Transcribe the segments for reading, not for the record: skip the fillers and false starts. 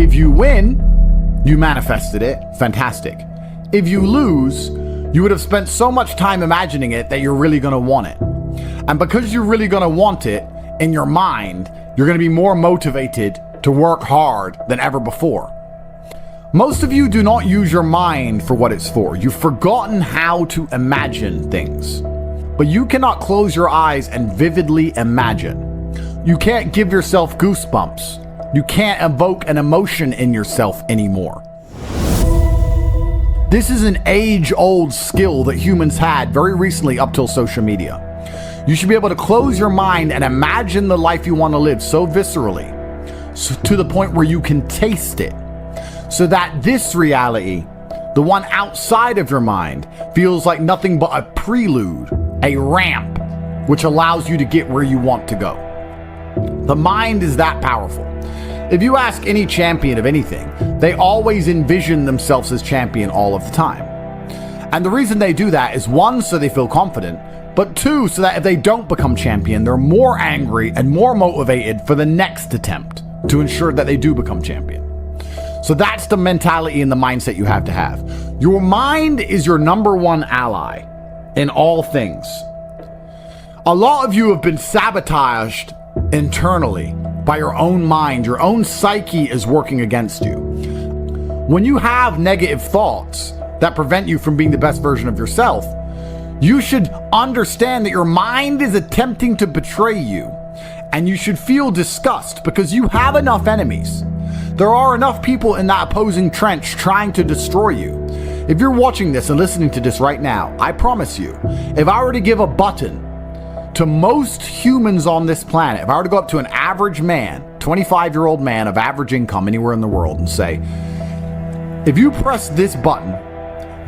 If you win, you manifested it, fantastic. If you lose, you would have spent so much time imagining it that you're really going to want it. And because you're really going to want it in your mind, you're going to be more motivated to work hard than ever before. Most of you do not use your mind for what it's for. You've forgotten how to imagine things. But you cannot close your eyes and vividly imagine. You can't give yourself goosebumps. You can't evoke an emotion in yourself anymore. This is an age-old skill that humans had very recently up till social media. You should be able to close your mind and imagine the life you want to live so viscerally, so to the point where you can taste it, so that this reality, the one outside of your mind, feels like nothing but a prelude, a ramp, which allows you to get where you want to go. The mind is that powerful. If you ask any champion of anything, they always envision themselves as champion all of the time. And the reason they do that is, one, so they feel confident, but two, so that if they don't become champion, they're more angry and more motivated for the next attempt to ensure that they do become champion. So that's the mentality and the mindset you have to have. Your mind is your number one ally in all things. A lot of you have been sabotaged internally by your own mind. Your own psyche is working against you. When you have negative thoughts that prevent you from being the best version of yourself, you should understand that your mind is attempting to betray you, and you should feel disgust because you have enough enemies. There are enough people in that opposing trench trying to destroy you. If you're watching this and listening to this right now, I promise you, if I were to give a button to most humans on this planet, if I were to go up to an average man, 25-year-old man of average income anywhere in the world, and say, if you press this button,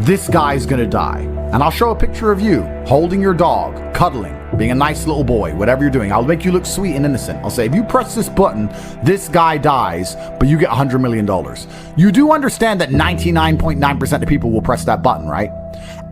this guy's gonna die. And I'll show a picture of you holding your dog, cuddling, being a nice little boy, whatever you're doing. I'll make you look sweet and innocent. I'll say, if you press this button, this guy dies, but you get $100 million. You do understand that 99.9% of people will press that button, right?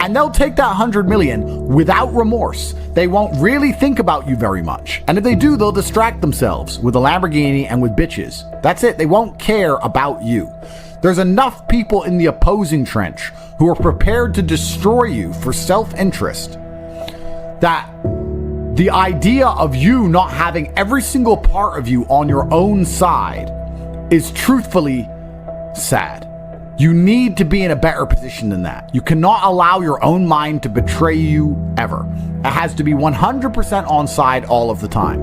And they'll take that 100 million without remorse. They won't really think about you very much. And if they do, they'll distract themselves with a Lamborghini and with bitches. That's it. They won't care about you. There's enough people in the opposing trench who are prepared to destroy you for self-interest that the idea of you not having every single part of you on your own side is truthfully sad. You need to be in a better position than that. You cannot allow your own mind to betray you ever. It has to be 100% on side all of the time.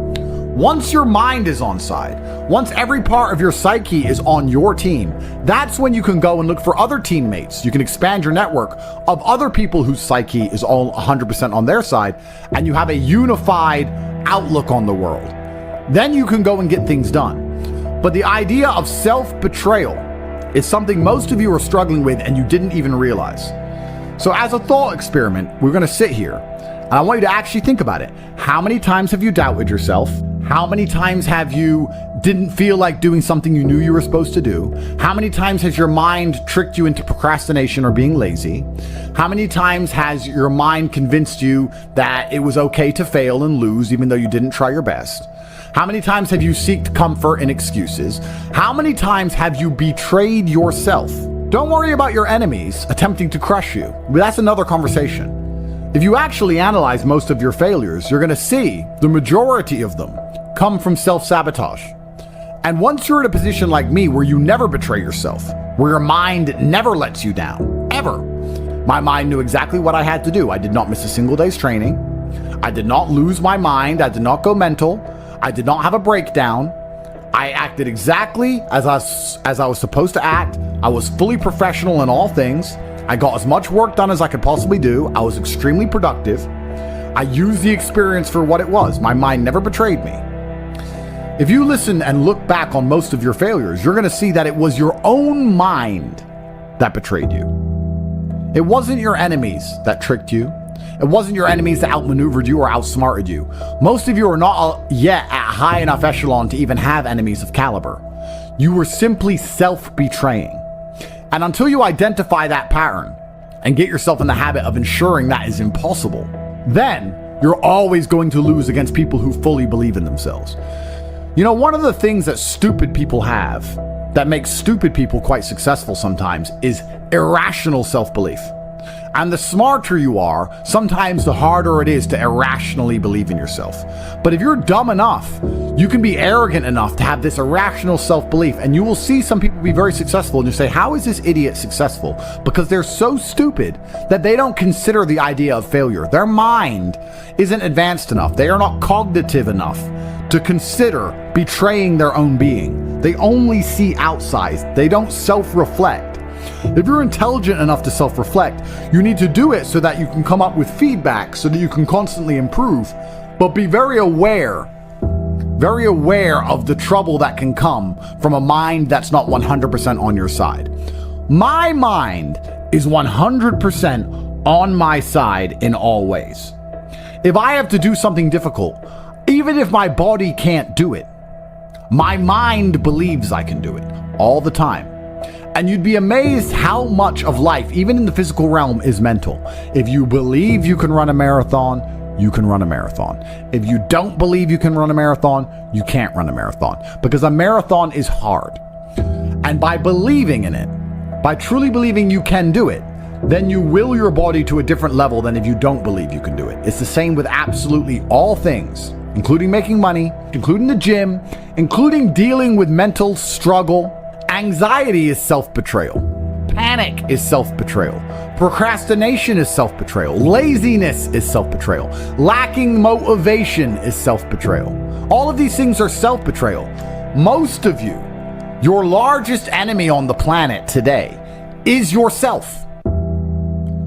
Once your mind is on side, once every part of your psyche is on your team, that's when you can go and look for other teammates. You can expand your network of other people whose psyche is all 100% on their side, and you have a unified outlook on the world. Then you can go and get things done. But the idea of self-betrayal is something most of you are struggling with and you didn't even realize. So as a thought experiment, we're going to sit here and I want you to actually think about it. How many times have you doubted yourself? How many times have you didn't feel like doing something you knew you were supposed to do? How many times has your mind tricked you into procrastination or being lazy? How many times has your mind convinced you that it was okay to fail and lose even though you didn't try your best? How many times have you sought comfort in excuses? How many times have you betrayed yourself? Don't worry about your enemies attempting to crush you. That's another conversation. If you actually analyze most of your failures, you're going to see the majority of them come from self-sabotage. And once you're in a position like me where you never betray yourself, where your mind never lets you down, ever. My mind knew exactly what I had to do. I did not miss a single day's training. I did not lose my mind. I did not go mental. I did not have a breakdown. I acted exactly as I was supposed to act. I was fully professional in all things. I got as much work done as I could possibly do. I was extremely productive. I used the experience for what it was. My mind never betrayed me. If you listen and look back on most of your failures, you're going to see that it was your own mind that betrayed you. It wasn't your enemies that tricked you. It wasn't your enemies that outmaneuvered you or outsmarted you. Most of you are not yet at high enough echelon to even have enemies of caliber. You were simply self-betraying. And until you identify that pattern and get yourself in the habit of ensuring that is impossible, then you're always going to lose against people who fully believe in themselves. You know, one of the things that stupid people have that makes stupid people quite successful sometimes is irrational self-belief. And the smarter you are, sometimes the harder it is to irrationally believe in yourself. But if you're dumb enough, you can be arrogant enough to have this irrational self-belief, and you will see some people be very successful, and you say, how is this idiot successful? Because they're so stupid that they don't consider the idea of failure. Their mind isn't advanced enough. They are not cognitive enough to consider betraying their own being. They only see outside. They don't self-reflect. If you're intelligent enough to self-reflect, you need to do it so that you can come up with feedback so that you can constantly improve, but be very aware of the trouble that can come from a mind that's not 100% on your side. My mind is 100% on my side in all ways. If I have to do something difficult, even if my body can't do it, my mind believes I can do it all the time. And you'd be amazed how much of life, even in the physical realm, is mental. If you believe you can run a marathon, you can run a marathon. If you don't believe you can run a marathon, you can't run a marathon. Because a marathon is hard. And by believing in it, by truly believing you can do it, then you will your body to a different level than if you don't believe you can do it. It's the same with absolutely all things, including making money, including the gym, including dealing with mental struggle. Anxiety is self-betrayal. Panic is self-betrayal. Procrastination is self-betrayal. Laziness is self-betrayal. Lacking motivation is self-betrayal. All of these things are self-betrayal. Most of you, your largest enemy on the planet today is yourself.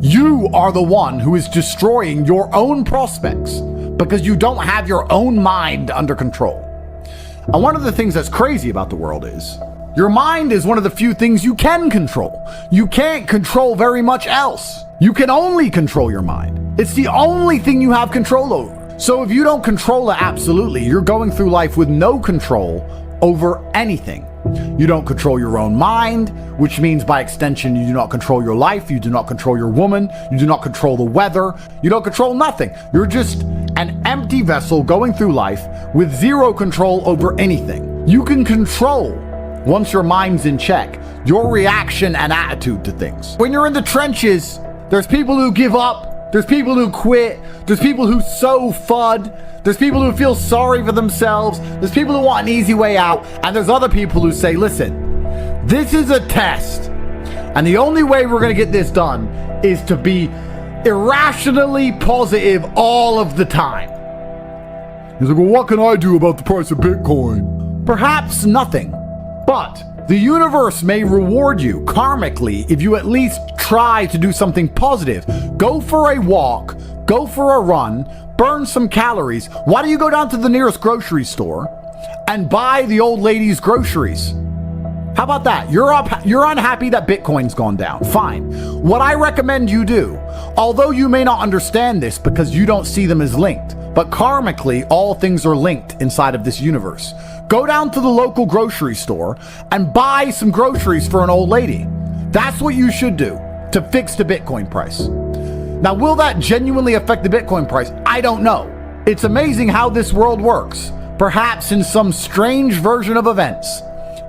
You are the one who is destroying your own prospects because you don't have your own mind under control. And one of the things that's crazy about the world is your mind is one of the few things you can control. You can't control very much else. You can only control your mind. It's the only thing you have control over. So if you don't control it absolutely, you're going through life with no control over anything. You don't control your own mind, which means by extension, you do not control your life. You do not control your woman. You do not control the weather. You don't control nothing. You're just an empty vessel going through life with zero control over anything. You can control, once your mind's in check, your reaction and attitude to things. When you're in the trenches, there's people who give up, there's people who quit, there's people who sow FUD, there's people who feel sorry for themselves, there's people who want an easy way out, and there's other people who say, listen, this is a test, and the only way we're gonna get this done is to be irrationally positive all of the time. He's like, well, what can I do about the price of Bitcoin? Perhaps nothing. But the universe may reward you karmically if you at least try to do something positive. Go for a walk, go for a run, burn some calories. Why don't you go down to the nearest grocery store and buy the old lady's groceries? How about that? You're unhappy that Bitcoin's gone down. Fine. What I recommend you do, although you may not understand this because you don't see them as linked, but karmically, all things are linked inside of this universe. Go down to the local grocery store and buy some groceries for an old lady. That's what you should do to fix the Bitcoin price. Now, will that genuinely affect the Bitcoin price? I don't know. It's amazing how this world works. Perhaps in some strange version of events,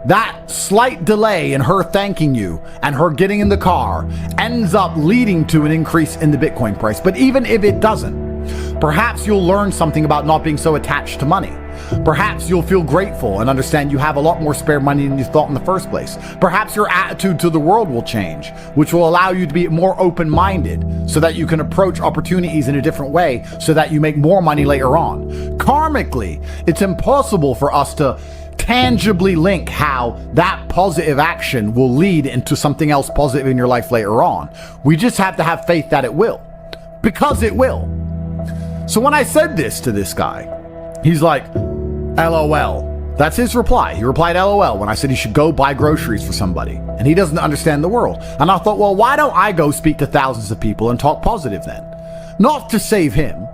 that slight delay in her thanking you and her getting in the car ends up leading to an increase in the Bitcoin price. But even if it doesn't, perhaps you'll learn something about not being so attached to money. Perhaps you'll feel grateful and understand you have a lot more spare money than you thought in the first place. Perhaps your attitude to the world will change, which will allow you to be more open-minded so that you can approach opportunities in a different way so that you make more money later on. Karmically, it's impossible for us to tangibly link how that positive action will lead into something else positive in your life later on. We just have to have faith that it will, because it will. So when I said this to this guy, he's like, LOL. That's his reply. He replied LOL when I said he should go buy groceries for somebody. And he doesn't understand the world. And I thought, well, why don't I go speak to thousands of people and talk positive then? Not to save him,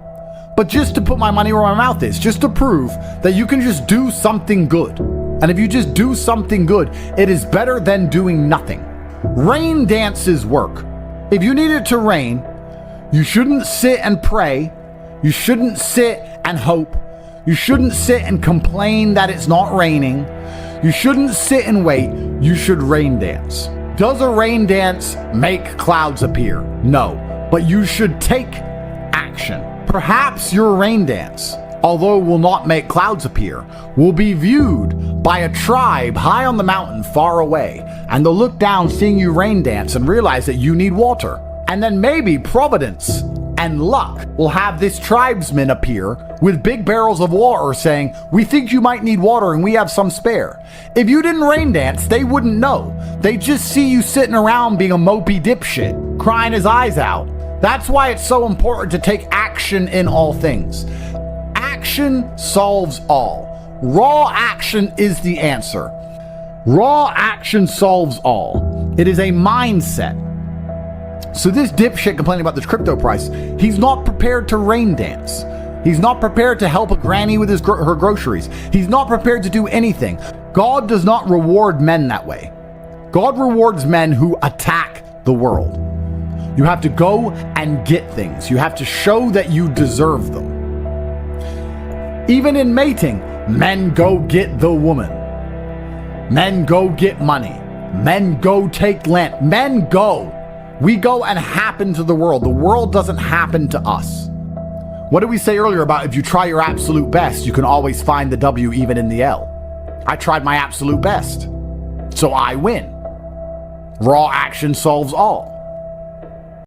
but just to put my money where my mouth is. Just to prove that you can just do something good. And if you just do something good, it is better than doing nothing. Rain dances work. If you need it to rain, you shouldn't sit and pray. You shouldn't sit and hope. You shouldn't sit and complain that it's not raining. You shouldn't sit and wait. You should rain dance. Does a rain dance make clouds appear? No, but you should take action. Perhaps your rain dance, although will not make clouds appear, will be viewed by a tribe high on the mountain far away, and they'll look down seeing you rain dance and realize that you need water. And then maybe Providence and luck will have this tribesman appear with big barrels of water saying, we think you might need water and we have some spare. If you didn't rain dance, they wouldn't know. They just see you sitting around being a mopey dipshit, crying his eyes out. That's why it's so important to take action in all things. Action solves all. Raw action is the answer. Raw action solves all. It is a mindset. So this dipshit complaining about this crypto price, he's not prepared to rain dance. He's not prepared to help a granny with her groceries. He's not prepared to do anything. God does not reward men that way. God rewards men who attack the world. You have to go and get things. You have to show that you deserve them. Even in mating, men go get the woman. Men go get money. Men go take land. Men go. We go and happen to the world. The world doesn't happen to us. What did we say earlier about if you try your absolute best, you can always find the W even in the L? I tried my absolute best, so I win. Raw action solves all.